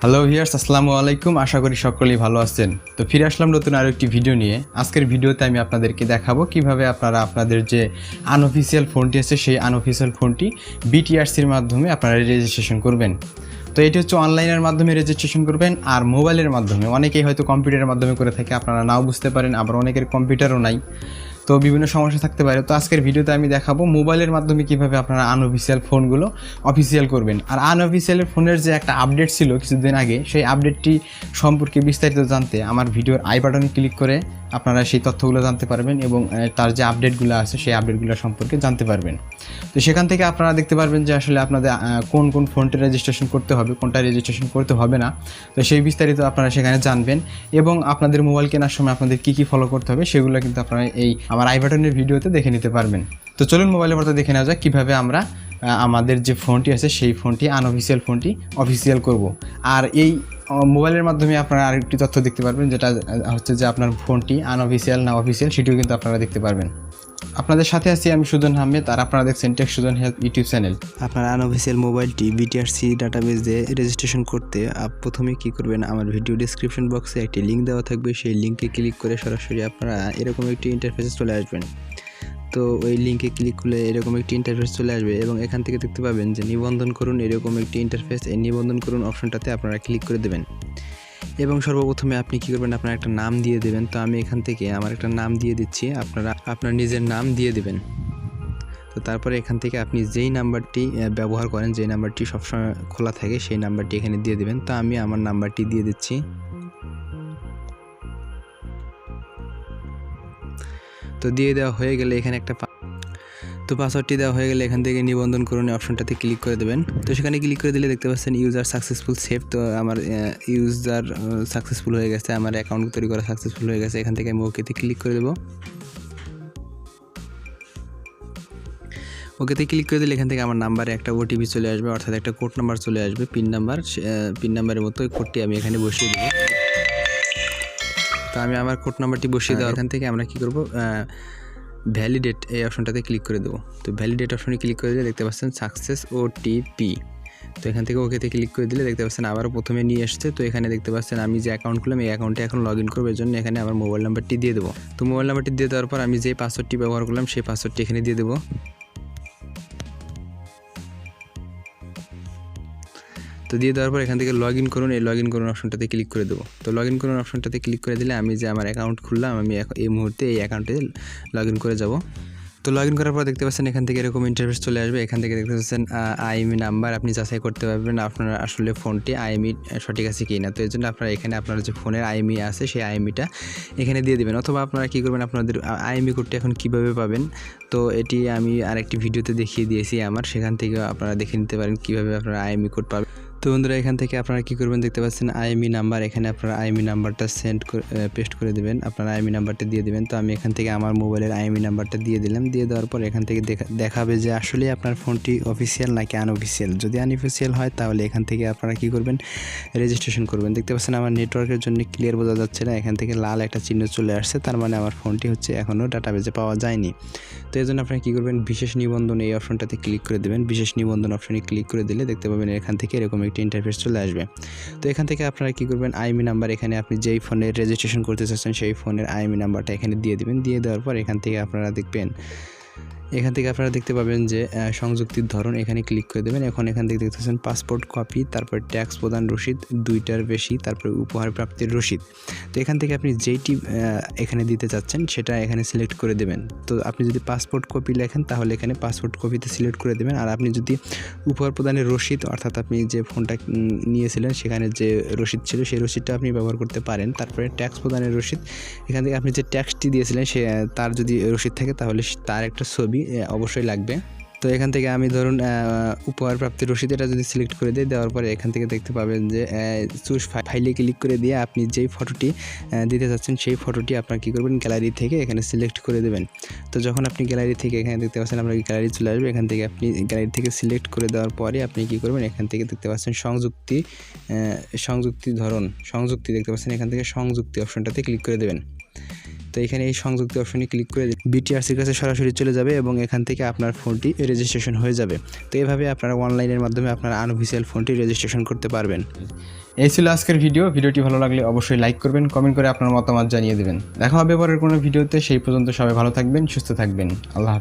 Hello viewers, আসসালামু আলাইকুম। আশা করি সকলেই ভালো আছেন। তো ফিরে আসলাম নতুন আরও একটি ভিডিও নিয়ে। আজকের ভিডিওতে আমি আপনাদেরকে দেখাবো কিভাবে আপনারা আপনাদের যে আনঅফিসিয়াল ফোনটি আছে সেই আনঅফিসিয়াল ফোনটি বিটিআরসির মাধ্যমে আপনারা রেজিস্ট্রেশন করবেন। তো এটি হচ্ছে অনলাইনের মাধ্যমে রেজিস্ট্রেশন করবেন আর মোবাইলের মাধ্যমে। অনেকেই হয়তো কম্পিউটারের মাধ্যমে করে থাকে, আপনারা নাও বুঝতে পারেন, আবার অনেকের কম্পিউটারও নাই, তো বিভিন্ন সমস্যা থাকতে পারে। তো আজকের ভিডিওতে আমি দেখাবো মোবাইলের মাধ্যমে কিভাবে আপনারা আনঅফিসিয়াল ফোনগুলো অফিসিয়াল করবেন। আর আনঅফিসিয়ালের ফোনের যে একটা আপডেট ছিল কিছুদিন আগে, সেই আপডেটটি সম্পর্কে বিস্তারিত জানতে আমার ভিডিওর আই বাটনে ক্লিক করে আপনারা সেই তথ্যগুলো জানতে পারবেন এবং তার যে আপডেটগুলো আছে সেই আপডেটগুলো সম্পর্কে জানতে পারবেন। তো সেখান থেকে আপনারা দেখতে পারবেন যে আসলে আপনাদের কোন কোন ফোনটা রেজিস্ট্রেশন করতে হবে, কোনটা রেজিস্ট্রেশন করতে হবে না। তো সেই বিস্তারিত আপনারা সেখানে জানবেন এবং আপনাদের মোবাইল কেনার সময় আপনাদের কী কী ফলো করতে হবে সেগুলো কিন্তু আপনারা এই আমার আই বাটনের ভিডিওতে দেখে নিতে পারবেন। তো চলুন মোবাইলের পর দেখে নেওয়া যাক কীভাবে আমরা আমাদের যে ফোনটি আছে সেই ফোনটি আনঅফিসিয়াল ফোনটি অফিসিয়াল করব। আর এই মোবাইলের মাধ্যমে আপনারা আরেকটি তথ্য দেখতে পারবেন, যেটা হচ্ছে যে আপনার ফোনটি আনঅফিসিয়াল না অফিসিয়াল সেটিও কিন্তু আপনারা দেখতে পারবেন। আপনাদের সাথে আছি আমি সুজন আহমেদ, আর আপনারা দেখছেন tech Sujan help YouTube channel. আপনার আনঅফিসিয়াল মোবাইলটি বিটিআরসি ডাটাবেসে রেজিস্ট্রেশন করতে প্রথমে কী করবেন, আমার ভিডিও ডিসক্রিপশন বক্সে একটি লিঙ্ক দেওয়া থাকবে, সেই লিঙ্কে ক্লিক করে সরাসরি আপনারা এরকম একটি ইন্টারফেসে চলে আসবেন। তো ওই লিঙ্কে ক্লিক করলে এরকম একটি ইন্টারফেস চলে আসবে এবং এখান থেকে দেখতে পাবেন যে নিবন্ধন করুন, এরকম একটি ইন্টারফেস। এই নিবন্ধন করুন অপশনটাতে আপনারা ক্লিক করে দেবেন এবং সর্বপ্রথমে আপনি কী করবেন, আপনার একটা নাম দিয়ে দেবেন। তো আমি এখান থেকে আমার একটা নাম দিয়ে দিচ্ছি, আপনারা আপনার নিজের নাম দিয়ে দেবেন। তো তারপরে এখান থেকে আপনি যেই নাম্বারটি ব্যবহার করেন, যেই নাম্বারটি সবসময় খোলা থাকে সেই নাম্বারটি এখানে দিয়ে দেবেন। তো আমি আমার নাম্বারটি দিয়ে দিচ্ছি। তো দিয়ে দেওয়া হয়ে গেলে এখানে একটা পাসওয়ার্ডটি দেওয়া হয়ে গেলে এখান থেকে নিবন্ধন করুন অপশনটাতে ক্লিক করে দেবেন। তো সেখানে ক্লিক করে দিলে দেখতে পাচ্ছেন ইউজার সাকসেসফুল সেভ। তো আমার ইউজার সাকসেসফুল হয়ে গেছে, আমার অ্যাকাউন্ট তৈরি করা সাকসেসফুল হয়ে গেছে। এখান থেকে আমি ওকেতে ক্লিক করে দেবো। ওকেতে ক্লিক করে দিলে এখান থেকে আমার নাম্বারে একটা ওটিপি চলে আসবে, অর্থাৎ একটা কোড নাম্বার চলে আসবে, পিন নাম্বারের মতো ওই কোডটি আমি এখানে বসিয়ে দেবো। তো আমি আমার কোড নাম্বারটি বসিয়ে দেওয়া, এখান থেকে আমরা কী করব, ভ্যালিডেট এই অপশনটাতে ক্লিক করে দেবো। তো ভ্যালিডেট অপশনে ক্লিক করে দিলে দেখতে পাচ্ছেন সাকসেস ওটিপি। তো এখান থেকে ওকেতে ক্লিক করে দিলে দেখতে পাচ্ছেন আবারও প্রথমে নিয়ে আসছে। তো এখানে দেখতে পাচ্ছেন আমি যে অ্যাকাউন্ট খুললাম এই অ্যাকাউন্টে এখন লগ ইন করবো, এর জন্য এখানে আমার মোবাইল নাম্বারটি দিয়ে দেবো। তো মোবাইল নাম্বারটি দিয়ে দেওয়ার পর আমি যে পাসওয়ার্ডটি ব্যবহার করলাম সেই পাসওয়ার্ডটি এখানে দিয়ে দেবো। তো দিয়ে দেওয়ার পর এখান থেকে লগ ইন করুন, এই লগ ইন করুন অপশনটাতে ক্লিক করে দেবো। তো লগ ইন করুন অপশনটাতে ক্লিক করে দিলে আমি যে আমার অ্যাকাউন্ট খুললাম, আমি এই মুহূর্তে এই অ্যাকাউন্টে লগ ইন করে যাব। তো লগ ইন করার পর দেখতে পাচ্ছেন এখান থেকে এরকম ইন্টারফেস চলে আসবে। এখান থেকে দেখতে পাচ্ছেন আইএমই নাম্বার, আপনি যাচাই করতে পারবেন আপনার আসলে ফোনটি আইএমই সঠিক আছে কি না। তো এর জন্য আপনারা এখানে আপনার যে ফোনের আইএমই আছে সেই আইএমইটা এখানে দিয়ে দেবেন, অথবা আপনারা কী করবেন, আপনাদের আইএমই কোডটি এখন কীভাবে পাবেন তো এটি আমি আরেকটি ভিডিওতে দেখিয়ে দিয়েছি আমার, সেখান থেকে আপনারা দেখে নিতে পারেন কীভাবে আপনারা আইএমই কোড পাবেন। তো বন্ধুরা এখান থেকে আপনারা কী করবেন, দেখতে পাচ্ছেন আইএমই নাম্বার, এখানে আপনারা আইএমই নাম্বারটা পেস্ট করে দেবেন, আপনারা আইএমই নাম্বারটা দিয়ে দেবেন। তো আমি এখান থেকে আমার মোবাইলের আইএমই নাম্বারটা দিয়ে দিলাম। দিয়ে দেওয়ার পর এখান থেকে দেখাবে যে আসলে আপনার ফোনটি অফিসিয়াল নাকি আনঅফিসিয়াল। যদি আনঅফিসিয়াল হয় তাহলে এখান থেকে আপনারা কী করবেন, রেজিস্ট্রেশন করবেন। দেখতে পাচ্ছেন আমার নেটওয়ার্কের জন্য ক্লিয়ার বোঝা যাচ্ছে না, এখান থেকে লাল একটা চিহ্ন চলে আসছে, তার মানে আমার ফোনটি হচ্ছে এখনও ডাটাবেজে পাওয়া যায়নি। তো এই জন্য আপনারা কী করবেন, বিশেষ নিবন্ধন এই অপশনটাতে ক্লিক করে দেবেন। বিশেষ নিবন্ধন অপশনে ক্লিক করে দিলে দেখতে পাবেন এখান থেকে এরকম একটি ইন্টারফেস চলে আসবে। তো এখান থেকে আপনারা কী করবেন, আইএমই নাম্বার এখানে আপনি যেই ফোনের রেজিস্ট্রেশন করতে চাচ্ছেন সেই ফোনের আইএমই নাম্বারটা এখানে দিয়ে দেবেন। দিয়ে দেওয়ার পর এখান থেকে আপনারা দেখতে পাবেন যে সংযুক্তির ধরন, এখানে ক্লিক করে দেবেন। এখান থেকে দেখতে পাচ্ছেন পাসপোর্ট কপি, তারপর ট্যাক্স প্রদান রসিদ 2টার বেশি, তারপর উপহার প্রাপ্তির রসিদ। তো এখান থেকে আপনি যেইটি এখানে দিতে চাচ্ছেন সেটা এখানে সিলেক্ট করে দেবেন। তো আপনি যদি পাসপোর্ট কপি লেখেন তাহলে এখানে পাসপোর্ট কপিতে সিলেক্ট করে দেবেন। আর আপনি যদি উপহার প্রদানের রসিদ, অর্থাৎ আপনি যে ফোনটা নিয়েছিলেন সেখানে যে রসিদ ছিল সেই রসিদটা আপনি ব্যবহার করতে পারেন। তারপরে ট্যাক্স প্রদানের রসিদ, এখান থেকে আপনি যে ট্যাক্সটি দিয়েছিলেন তার যদি রসিদ থাকে তাহলে তার একটা ছবি অবশ্যই লাগবে। তো এখান থেকে আমি ধরুন উপহার প্রাপ্তির রসিদ এটা যদি সিলেক্ট করে দিই, দেওয়ার পরে এখান থেকে দেখতে পাবেন যে চুজ ফাইলে ক্লিক করে দিয়ে আপনি যেই ফটোটি দিতে চাচ্ছেন সেই ফটোটি আপনার কী করবেন, গ্যালারি থেকে এখানে সিলেক্ট করে দেবেন। তো যখন আপনি গ্যালারি থেকে এখানে দেখতে পাচ্ছেন আপনার গ্যালারি চলে আসবে, এখান থেকে আপনি গ্যালারি থেকে সিলেক্ট করে দেওয়ার পরে আপনি কী করবেন, এখান থেকে দেখতে পাচ্ছেন সংযুক্তি ধরন, সংযুক্তি দেখতে পাচ্ছেন, এখান থেকে সংযুক্তি অপশনটাতে ক্লিক করে দেবেন। তো এখানে এই সংযুক্ত অপশনে ক্লিক করে বিটিআরসির কাছে সরাসরি চলে যাবে এবং এখান থেকে আপনার ফোনটি রেজিস্ট্রেশন হয়ে যাবে। তো এভাবে আপনারা অনলাইনের মাধ্যমে আপনার আনঅফিসিয়াল ফোনটি রেজিস্ট্রেশন করতে পারবেন। এই ছিল আজকের ভিডিওটি ভালো লাগলে অবশ্যই লাইক করবেন, কমেন্ট করে আপনার মতামত জানিয়ে দেবেন। দেখা হবে পরের কোনো ভিডিওতে, সেই পর্যন্ত সবাই ভালো থাকবেন, সুস্থ থাকবেন। আল্লাহ হাফেজ।